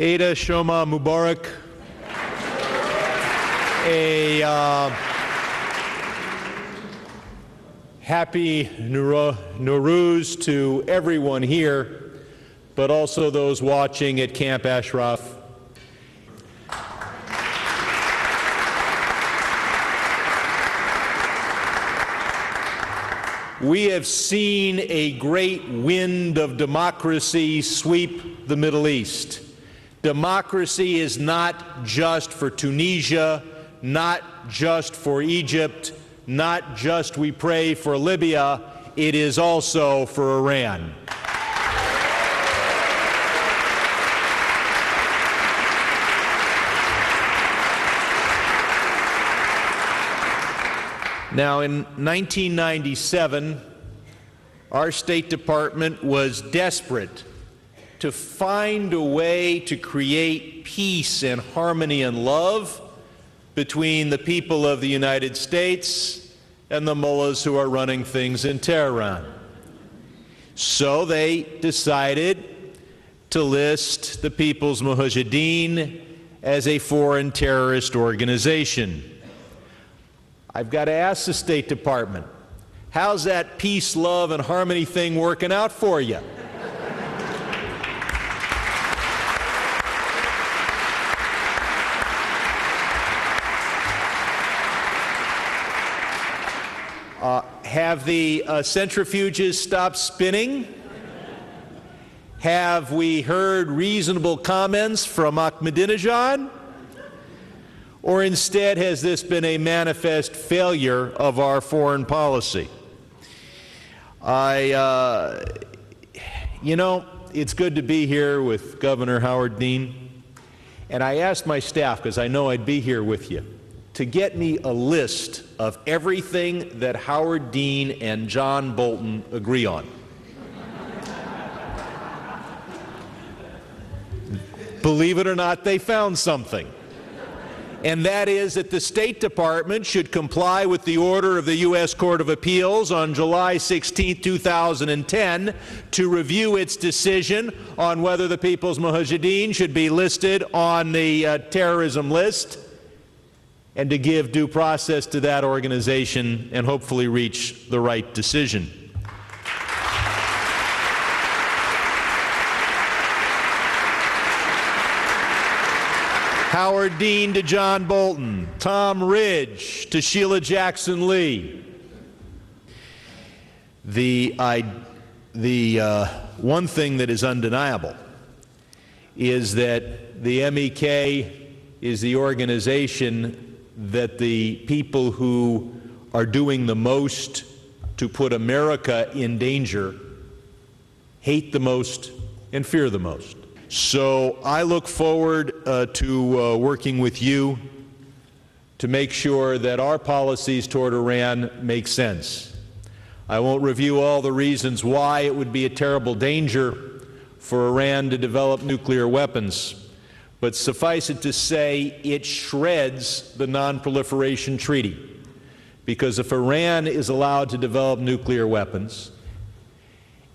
Ada Shoma Mubarak, a happy Nowruz to everyone here, but also those watching at Camp Ashraf. We have seen a great wind of democracy sweep the Middle East. Democracy is not just for Tunisia, not just for Egypt, not just, we pray, for Libya, it is also for Iran. Now, in 1997, our State Department was desperate to find a way to create peace and harmony and love between the people of the United States and the mullahs who are running things in Tehran. So they decided to list the People's Mujahideen as a foreign terrorist organization. I've got to ask the State Department, how's that peace, love, and harmony thing working out for you? Have the centrifuges stopped spinning? Have we heard reasonable comments from Ahmadinejad? Or instead has this been a manifest failure of our foreign policy? It's good to be here with Governor Howard Dean, and I asked my staff, because I know I'd be here with you, to get me a list of everything that Howard Dean and John Bolton agree on. Believe it or not, they found something. And that is that the State Department should comply with the order of the U.S. Court of Appeals on July 16, 2010, to review its decision on whether the People's Mujahideen should be listed on the terrorism list, and to give due process to that organization and hopefully reach the right decision. Howard Dean to John Bolton, Tom Ridge to Sheila Jackson Lee. The one thing that is undeniable is that the MEK is the organization that the people who are doing the most to put America in danger hate the most and fear the most. So I look forward to working with you to make sure that our policies toward Iran make sense. I won't review all the reasons why it would be a terrible danger for Iran to develop nuclear weapons, but suffice it to say it shreds the Non-Proliferation Treaty, because if Iran is allowed to develop nuclear weapons,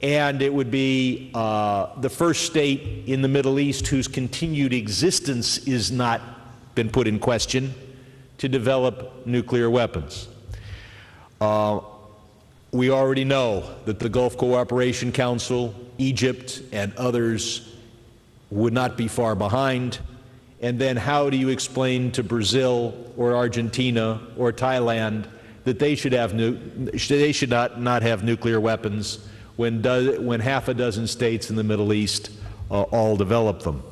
and it would be the first state in the Middle East whose continued existence is not been put in question to develop nuclear weapons. We already know that the Gulf Cooperation Council, Egypt, and others would not be far behind. And then how do you explain to Brazil or Argentina or Thailand that they should not have nuclear weapons when half a dozen states in the Middle East all develop them?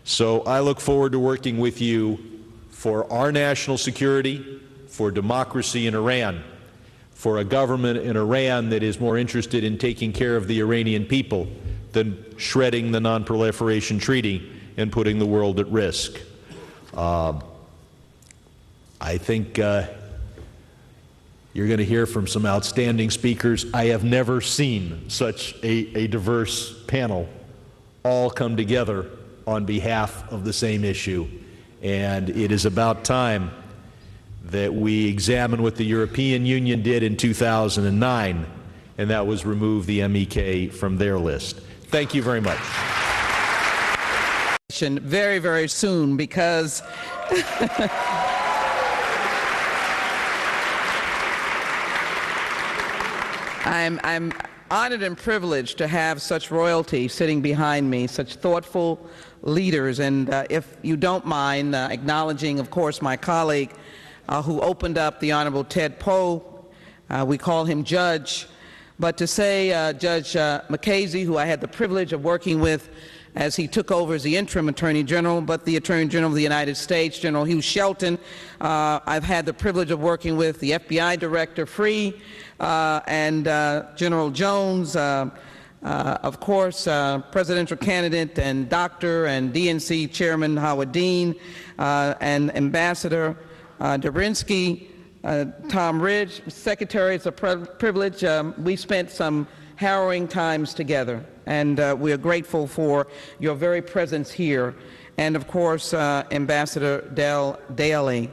So I look forward to working with you for our national security, for democracy in Iran, for a government in Iran that is more interested in taking care of the Iranian people than shredding the Non-Proliferation Treaty and putting the world at risk. I think you're going to hear from some outstanding speakers. I have never seen such a diverse panel all come together on behalf of the same issue. And it is about time that we examine what the European Union did in 2009, and that was remove the MEK from their list. Thank you very much. nation very, very soon, because I'm honored and privileged to have such royalty sitting behind me, such thoughtful leaders. And if you don't mind acknowledging, of course, my colleague who opened up, the Honorable Ted Poe. We call him Judge. But to say Judge McCasey, who I had the privilege of working with as he took over as the interim Attorney General, but the Attorney General of the United States, General Hugh Shelton, I've had the privilege of working with the FBI Director Free and General Jones, of course, presidential candidate and doctor and DNC Chairman Howard Dean, and Ambassador Dobrinsky, Tom Ridge, Secretary. It's a privilege. We spent some harrowing times together, and we are grateful for your very presence here, and of course, Ambassador Daly.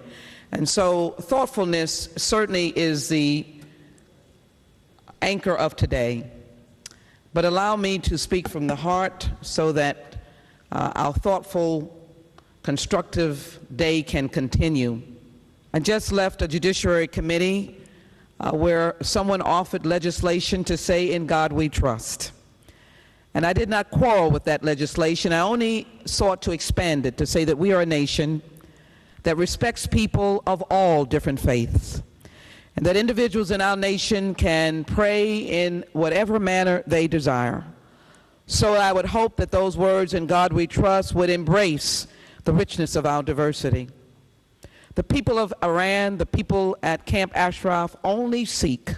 And so thoughtfulness certainly is the anchor of today, but allow me to speak from the heart so that our thoughtful, constructive day can continue. I just left a Judiciary Committee where someone offered legislation to say, "In God we trust." And I did not quarrel with that legislation. I only sought to expand it to say that we are a nation that respects people of all different faiths, and that individuals in our nation can pray in whatever manner they desire. So I would hope that those words, "In God we trust," would embrace the richness of our diversity. The people of Iran, the people at Camp Ashraf, only seek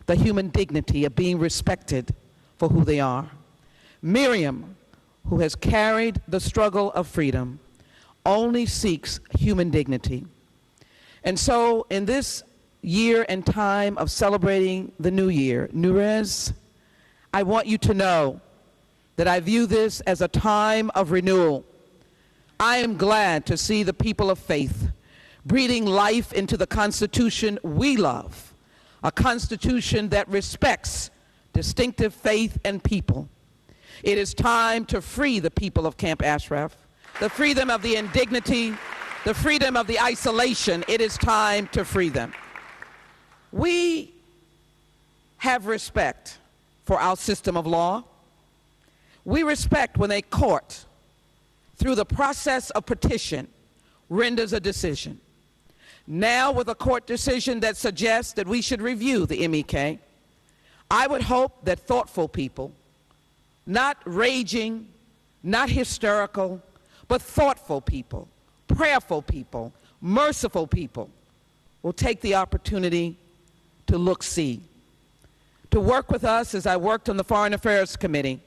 the human dignity of being respected for who they are. Miriam, who has carried the struggle of freedom, only seeks human dignity. And so in this year and time of celebrating the new year, Newruz, I want you to know that I view this as a time of renewal. I am glad to see the people of faith breathing life into the Constitution we love, a Constitution that respects distinctive faith and people. It is time to free the people of Camp Ashraf, the freedom of the indignity, the freedom of the isolation. It is time to free them. We have respect for our system of law. We respect when a court, through the process of petition, renders a decision. Now, with a court decision that suggests that we should review the MEK, I would hope that thoughtful people, not raging, not hysterical, but thoughtful people, prayerful people, merciful people, will take the opportunity to look-see, to work with us as I worked on the Foreign Affairs Committee,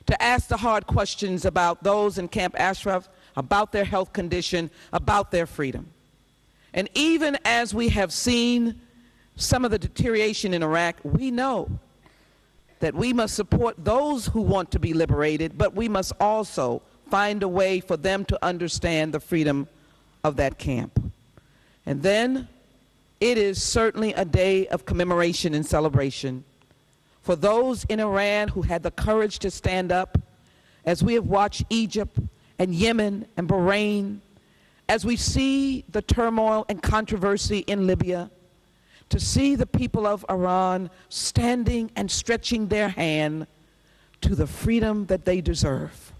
to ask the hard questions about those in Camp Ashraf, about their health condition, about their freedom. And even as we have seen some of the deterioration in Iraq, we know that we must support those who want to be liberated, but we must also find a way for them to understand the freedom of that camp. And then it is certainly a day of commemoration and celebration for those in Iran who had the courage to stand up, as we have watched Egypt and Yemen and Bahrain, as we see the turmoil and controversy in Libya, to see the people of Iran standing and stretching their hand to the freedom that they deserve.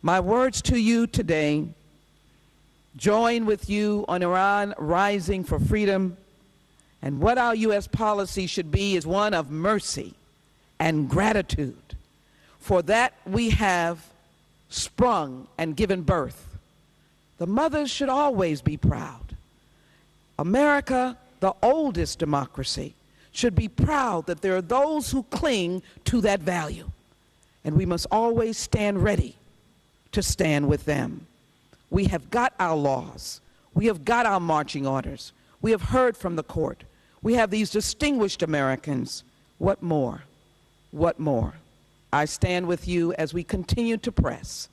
My words to you today join with you on Iran rising for freedom, and what our U.S. policy should be is one of mercy and gratitude for that we have sprung and given birth. The mothers should always be proud. America, the oldest democracy, should be proud that there are those who cling to that value. And we must always stand ready to stand with them. We have got our laws. We have got our marching orders. We have heard from the court. We have these distinguished Americans. What more? What more? I stand with you as we continue to press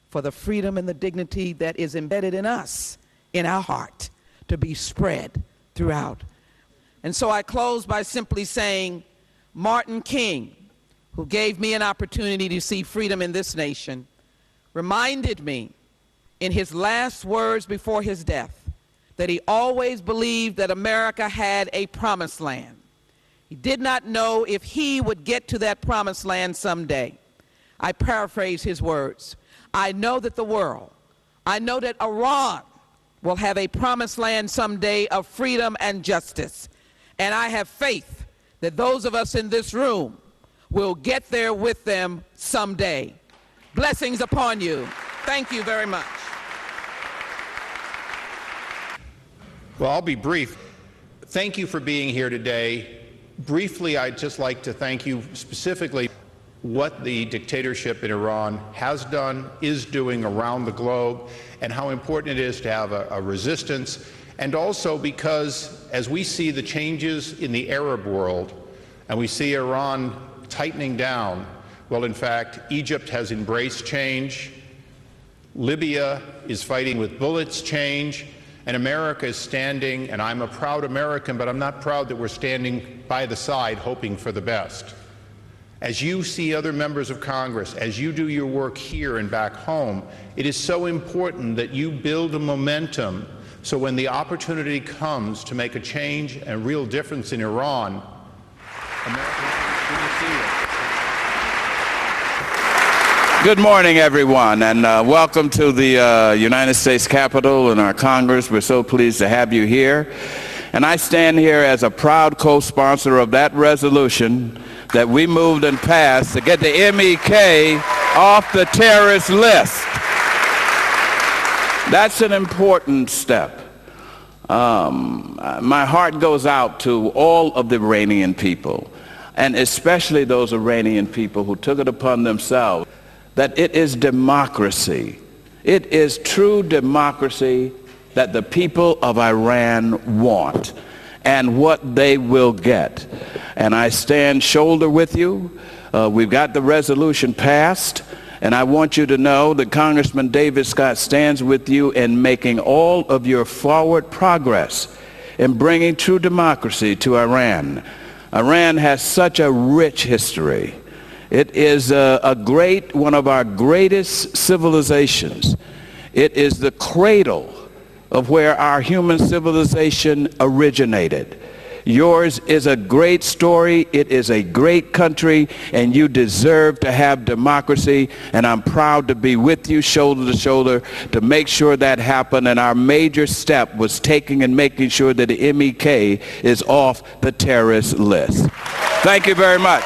for the freedom and the dignity that is embedded in us, in our heart, to be spread throughout. And so I close by simply saying, Martin King, who gave me an opportunity to see freedom in this nation, reminded me in his last words before his death that he always believed that America had a promised land. He did not know if he would get to that promised land someday. I paraphrase his words. I know that the world, I know that Iran will have a promised land someday of freedom and justice. And I have faith that those of us in this room will get there with them someday. Blessings upon you. Thank you very much. Well, I'll be brief. Thank you for being here today. Briefly, I'd just like to thank you specifically what the dictatorship in Iran has done, is doing around the globe, and how important it is to have a resistance, and also because as we see the changes in the Arab world, and we see Iran tightening down, well, in fact, Egypt has embraced change, Libya is fighting with bullets change, and America is standing, and I'm a proud American, but I'm not proud that we're standing by the side hoping for the best. As you see other members of Congress, as you do your work here and back home, it is so important that you build a momentum so when the opportunity comes to make a change and a real difference in Iran, Americans will see it. Good morning, everyone, and welcome to the United States Capitol and our Congress. We're so pleased to have you here. And I stand here as a proud co-sponsor of that resolution that we moved and passed to get the MEK off the terrorist list. That's an important step. My heart goes out to all of the Iranian people, and especially those Iranian people who took it upon themselves that it is democracy. It is true democracy that the people of Iran want and what they will get. And I stand shoulder with you. We've got the resolution passed, and I want you to know that Congressman David Scott stands with you in making all of your forward progress in bringing true democracy to Iran. Iran has such a rich history. It is one of our greatest civilizations. It is the cradle of where our human civilization originated. Yours is a great story. It is a great country, and you deserve to have democracy, and I'm proud to be with you shoulder to shoulder to make sure that happened. And our major step was taking and making sure that the MEK is off the terrorist list. Thank you very much.